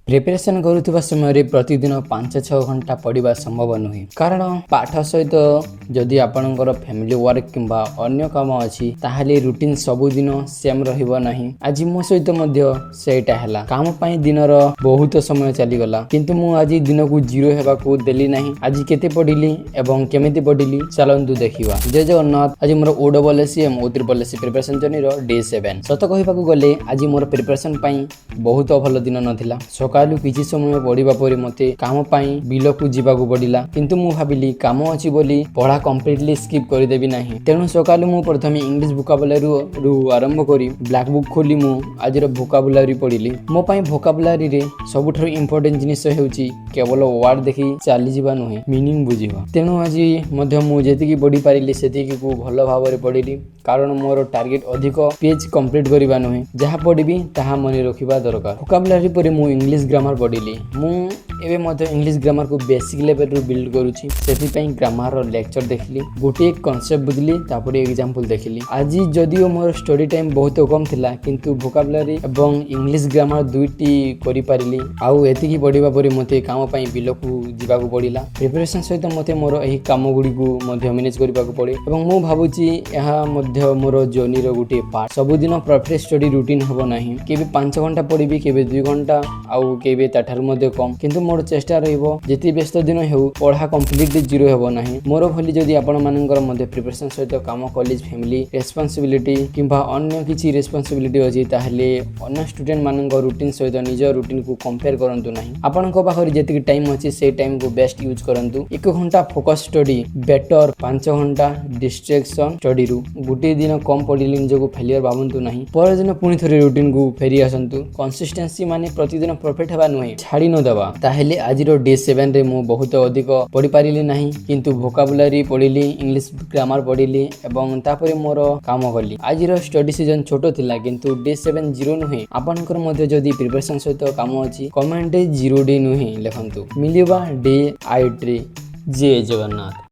Preparation करुवा समय प्रतिदिन 5-6 घंटा पढ़ा संभव नुहे कारण पाठ सहित जदि आपणकर फैमिली वर्क किंबा अन्य काम अच्छी ताहले रूटीन सबुदिन सेम रहिबो नहीं। आज मो सहित मध्य सेटा हैला काम पाई दिनर बहुत समय चलीगला किंतु मु आज दिन को जीरो हेबाकू देली नहीं। आज केते पढ़िली एवं केमिति पढ़िली चलंतु देखिवा। जय जगन्नाथ। आज मोर OSSC OSSC प्रिपरेशन जर्नी रो डे 7 सत कहिबाकू गले आज मोर प्रिपरेशन पाई बहुत भल दिन नथिला। सकालू किछि समय पढ़िबा परे मते काम पाई बिल को जीवाकू पड़िला किंतु मु भाबिली काम अछि बोली पढ़ा कंप्लीटली स्किप कर देबी नाही। तेणु सकालू मु प्रथमे इंग्लिश वोकाबुलारी रु आरंभ करी ब्लैक बुक खोली मु आजिर वोकाबुलारी पढ़िली। मो पाई वोकाबुलारी रे सबुठारु इंपोर्टेंट जिनिस हेउची केवल वर्ड देखि चाली जीवा नुहे मीनिंग बुझिबा। तेणु आज मध्य मु जेतिकी पढ़ी पारिली सेतिकी को भल भाबरे पढ़िली कारण मोर टार्गेट अधिक पेज कंप्लीट करिबा नुहे। जहा पढ़िबी ताहा मने रखिबा दरकार। वोकाबुलारी परे मु इंग्लिश ग्रामर पढ़िली। मु एबे मध्य इंग्लिश ग्रामर को बेसिक लेवल रु बिल्ड करूची सेति पई ग्रामर रो लेक्चर देखली गोटे कांसेप्ट बुझली तापरे एग्जांपल देखली। आज जदिओ मोर स्टडी टाइम बहुत कम थिला किंतु वोकाबुलारी एवं इंग्लिश ग्रामर दुईटी करि पारिली। आउ एतिकी पढ़िबा परे मते काम पई बिल को जीवाकू पड़िला। प्रिपरेशन सहित मते मोर एही काम गुडी को मध्य मैनेज करिबाकू पड़े एवं मु भाबुची एहा मध्य मोर जर्नी रो गोटे पार्ट। सबुदिन परफेक्ट स्टडी रूटीन हबो नाही। केबे 5 घंटा पढ़िबी केबे 2 घंटा आउ केबे ताठार मध्य कम किंतु मोर चेष्टा रहिबो जेति व्यस्त दिन हेउ पढ़ा कंप्लीटली जीरो हेबो नाही। मोर भली जदि आपण मानकर मध्य प्रिपरेशन सहित काम कॉलेज फैमिली रेस्पोंसिबिलिटी किंबा अन्य किछि रेस्पोंसिबिलिटी अछि ताहले अन्य स्टूडेंट मानक रूटीन सहित निज रूटीन को कंपेयर करंतु नाही। आपण को पाखरि जेति टाइम अछि से टाइम को बेस्ट यूज करंतु। 1 घंटा फोकस स्टडी बेटर 5 घंटा डिस्ट्रैक्शन स्टडी रु गुटे दिन कम पढ़िले निजको फेलियर भाबंतु नाही। पर दिन पुनी थरे रूटीन को फेरी आसंतु। कंसिस्टेंसी माने प्रतिदिन परफेक्ट हेबा नुहे छाड़ी न देबा। ताहेले आजिरो डे 7 रे मु बहुत अधिक पढ़ी पारिली नाही किंतु वोकाबुलारी पढ़िली इंग्लिश ग्रामर पढ़िली एवं तापरे मोर काम कली। आजिरो स्टडी सीजन छोटो थिला किंतु डे 7 जीरो नुहे। आपनकर मध्य जदि प्रिपरेशन सहित काम अछि कमेंट 0 डे नुहे लेखंतु मिलिबा डे 8 रे। जय जगन्नाथ।